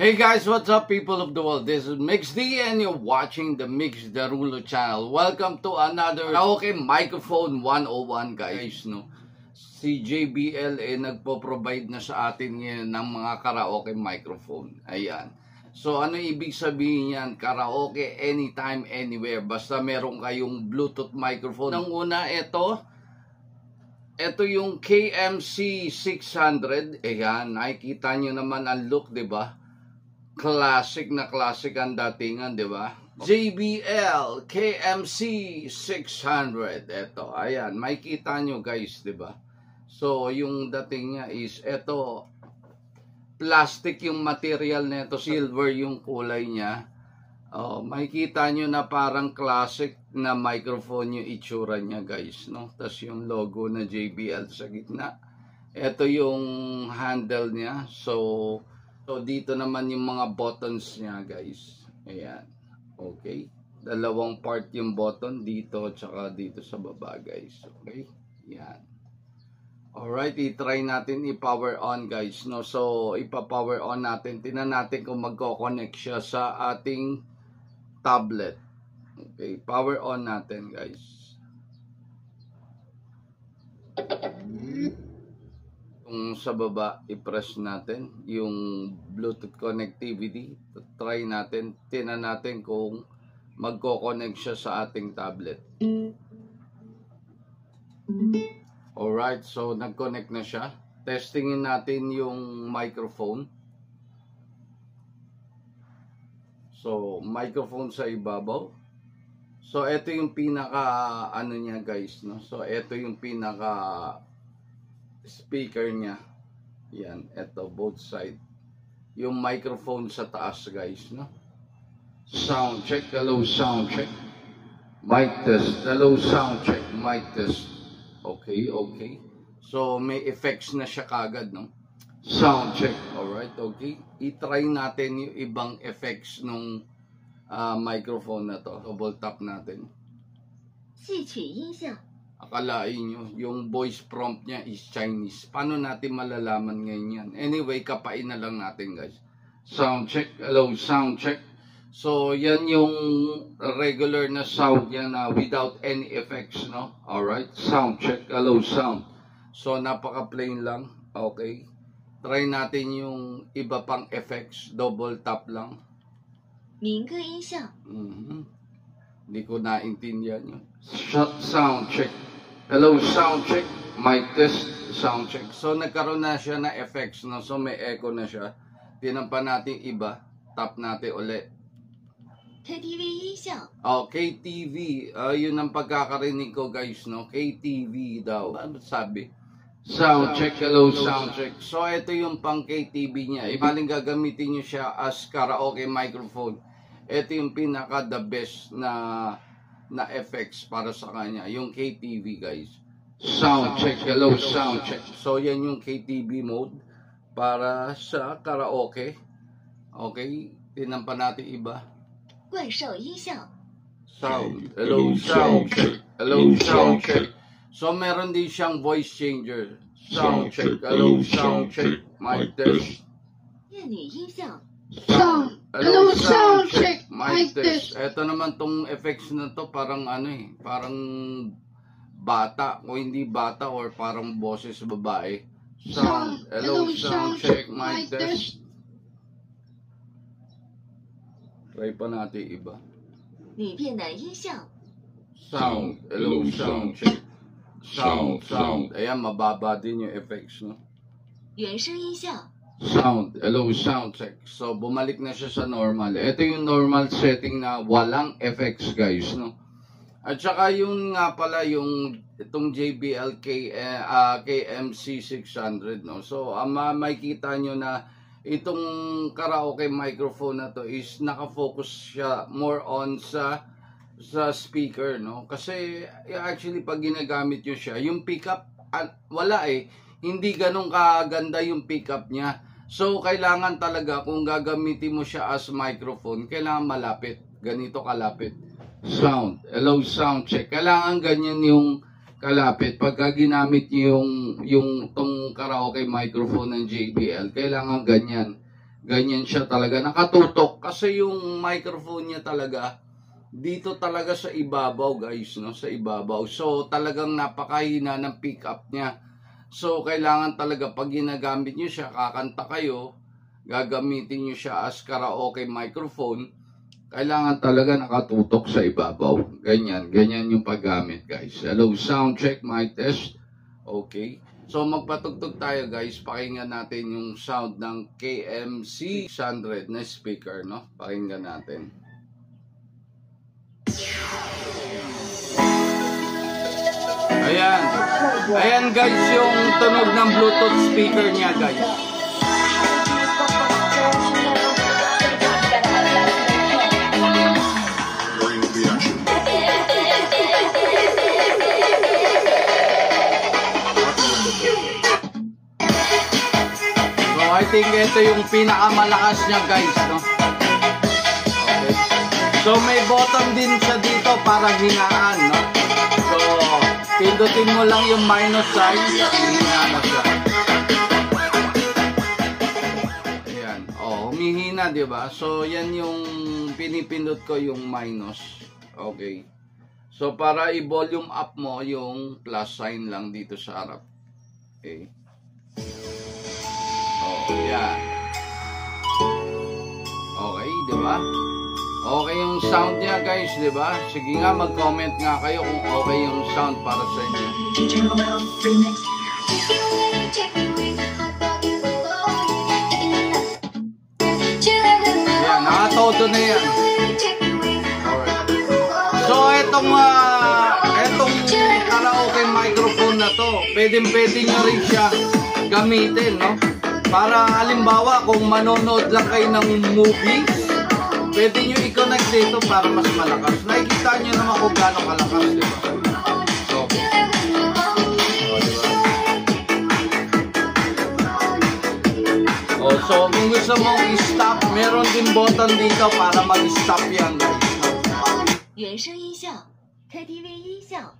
Hey guys, what's up people of the world? This is Mix D and you're watching the Mix Derulo channel. Welcome to another karaoke microphone 101 guys, no. Si JBL nagpo-provide na sa atin ngayon ng mga karaoke microphone. Ayan. So ano ibig sabihin yan? Karaoke anytime, anywhere. Basta meron kayong Bluetooth microphone. Nang una, ito yung KMC 600. Ayan, nakikita nyo naman ang look, 'di ba? Classic na classic ang datingan, di ba? JBL KMC 600. Ito, ayan, makikita nyo guys, di ba? So, yung dating niya is, ito, plastic yung material nito, silver yung kulay niya. Makikita nyo na parang classic na microphone yung itsura niya guys, no? Tapos yung logo na JBL sa gitna. Ito yung handle niya, so dito naman yung mga buttons niya guys. Ayan. Okay. Dalawang part yung button dito tsaka dito sa baba guys. Okay. Ayan. Alright. I-try natin i-power on guys. No? So ipa-power on natin. Tingnan natin kung magko-connect siya sa ating tablet. Okay. Power on natin guys. Kung sa baba, i-press natin yung Bluetooth connectivity. Try natin, tingnan natin kung magko-connect siya sa ating tablet. Alright, so nag-connect na siya. Testingin natin yung microphone. So, microphone sa ibabaw. So, ito yung pinaka, ano niya guys, no? So, ito yung pinaka speaker niya. Yan, eto both side. Yung microphone sa taas guys, no? Sound check, hello sound check. Mic test, hello sound check, mic test. Okay, okay. So may effects na siya kagad, no? Sound check, alright, okay. I-try natin yung ibang effects nung microphone na to. Double tap natin. 戏曲音效 Akalain nyo, yung voice prompt niya is Chinese. Paano natin malalaman ngayon yan? Anyway, kapain na lang natin guys. Sound check. Hello, sound check. So, yan yung regular na sound niya na without any effects, no? Alright, sound check. Hello, sound. So, napaka-plain lang. Okay. Try natin yung iba pang effects. Double tap lang. 民歌音效 Hindi ko naintindihan yun. Sound check. Hello, sound check. Mic test, sound check. So, nagkaroon na siya na effects, no? So, may echo na siya. Tinampan natin iba. Tap natin ulit. KTV 音效 KTV. Yun ang pagkakarinig ko, guys, no? KTV daw. Ano sabi? Sound check. Hello, sound check. So, ito yung pang KTV niya. Ibaling gagamitin nyo siya as karaoke microphone. Ito yung pinaka the best na effects para sa kanya, yung KTV guys. Sound check, hello sound check. So yan yung KTV mode para sa karaoke. Okay, tinampan natin iba. 怪兽音效 Sound, hello sound check, hello sound check. So meron din siyang voice changer. Sound check, hello sound check. Mic test. 艳女音效 Sound, hello sound check. Mic test. Ito naman tong effects na to parang ano parang bata o hindi bata or parang boses babae. Sound, hello sound check. Mic test. Try pa natin iba. 女变男音效 Sound, hello sound check. Sound. Ayan, mababa din yung effects, no? 原声音效 Sound, hello sound check. So bumalik na siya sa normal. Ito yung normal setting na walang effects guys, no? At saka yung nga pala yung itong JBL KMC 600, no? So makikita nyo na itong karaoke microphone na to is nakafocus siya more on sa speaker, no? Kasi actually pag ginagamit nyo siya, yung pickup wala hindi ganun kaganda yung pickup niya. So, kailangan talaga, kung gagamitin mo siya as microphone, kailangan malapit. Ganito kalapit. Sound. Hello, sound check. Kailangan ganyan yung kalapit. Pagka ginamit niyo yung tong karaoke microphone ng JBL, kailangan ganyan. Ganyan siya talaga, nakatutok kasi yung microphone niya talaga dito talaga sa ibabaw guys, no, sa ibabaw. So talagang napakahina ng pick up niya. So kailangan talaga pag ginagamit niyo siya, kakanta kayo, gagamitin niyo siya as karaoke microphone, kailangan talaga nakatutok sa ibabaw. Ganyan yung paggamit guys. Hello, sound check, mic test. Okay. So magpatugtog tayo guys, pakinggan natin yung sound ng KMC 600 na speaker, no? Pakinggan natin. Ayan. Ayan guys yung tunog ng Bluetooth speaker niya guys. So I think ito yung pinakamalakas niya guys, no? Okay. So may button din siya dito para hinaan, no? So pindutin mo lang yung minus sign, hihina na siya. Ayan. Oh, humihina, di ba? So yan yung pinipindot ko, yung minus. Okay. So para i-volume up mo yung plus sign lang dito sa harap. Okay. Oh, yan. Okay, di ba? Okay yung sound niya guys, di ba? Sige nga, mag-comment nga kayo kung okay yung sound para sa inyo. Yan, nakatoto na yan. Alright. So, etong karaoke microphone na to, pwede nyo rin siya gamitin, no? Para halimbawa, kung manonood lang kayo ng movie, pwede nyo i-connect dito para mas malakas. Nakikita nyo naman kung gaano kalakas, di ba? So, diba? So, kung gusto mong i-stop, meron din button dito para mag-stop yan, guys. 原声音效 KTV 音效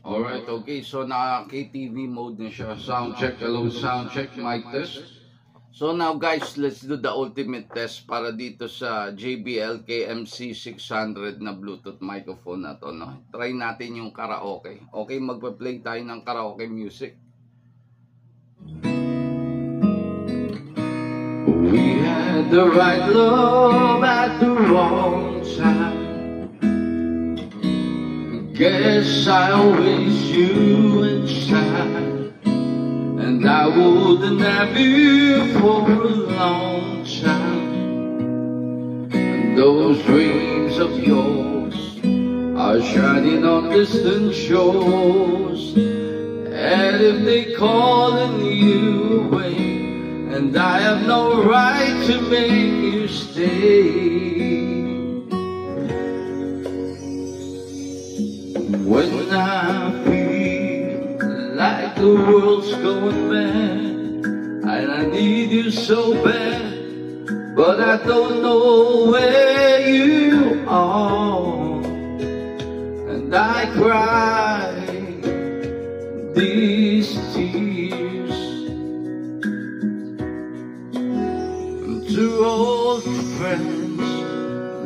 Alright, okay. So, naka-KTV mode na siya. Sound check, hello, sound check, mic test. So now guys, let's do the ultimate test para dito sa JBL KMC 600 na Bluetooth microphone na to, no? Try natin yung karaoke. Okay, magpa-play tayo ng karaoke music. We had the right love at the wrong time. Guess I always you inside. And I wouldn't have you for a long time. And those dreams of yours are shining on distant shores. And if they calling you away, and I have no right to make you stay. When I feel like the world's going bad, and I need you so bad, but I don't know where you are, and I cry these tears. And two old friends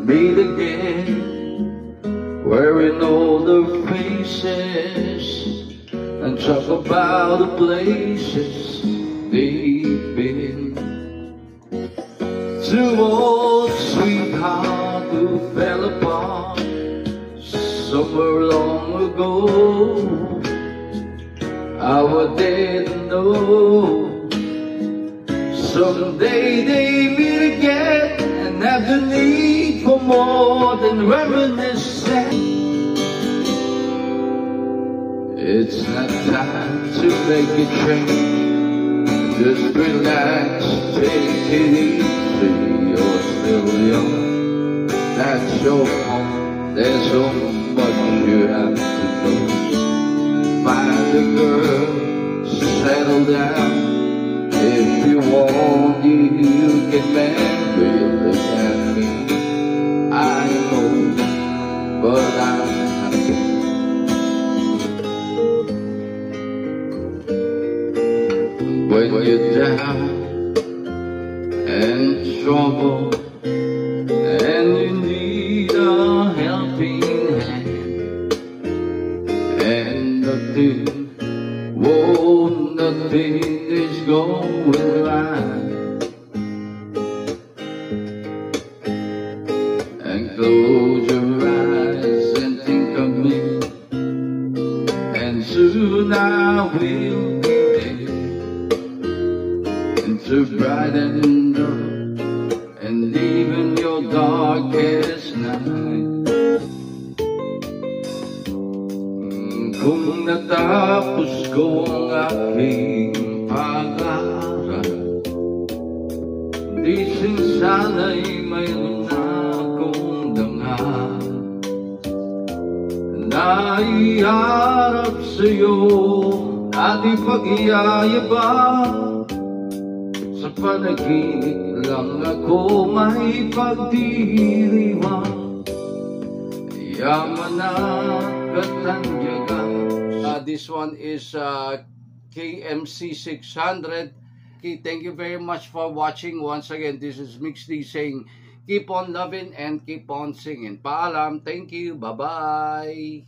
meet again, wearing older faces, and talk about the places they've been. Two old sweethearts who fell apart somewhere long ago. How they didn't know someday they meet again and have the need for more than reminiscence. It's not time to make a change. Just relax, take it easy. You're still young, that's your fault. There's so much you have to do. Find a girl, settle down. If you want, you can marry. Look at me, I'm old, but I'm happy. When you're down and trouble and you need a helping hand, and nothing, whoa, nothing is going right, and close your eyes and think of me, and soon I will be there, and to brighten up and even your darkest night. Kung natapos ko ang aking pag-aaral, di sana'y mayroon akong dangal na iharap sa'yo at ipag-iyayabang. Sa panaginip lang ako may pagdiriwang, yaman at katandyagan. This one is KMC 600. Okay, thank you very much for watching. Once again, this is Mix D saying, keep on loving and keep on singing. Paalam, thank you, bye-bye.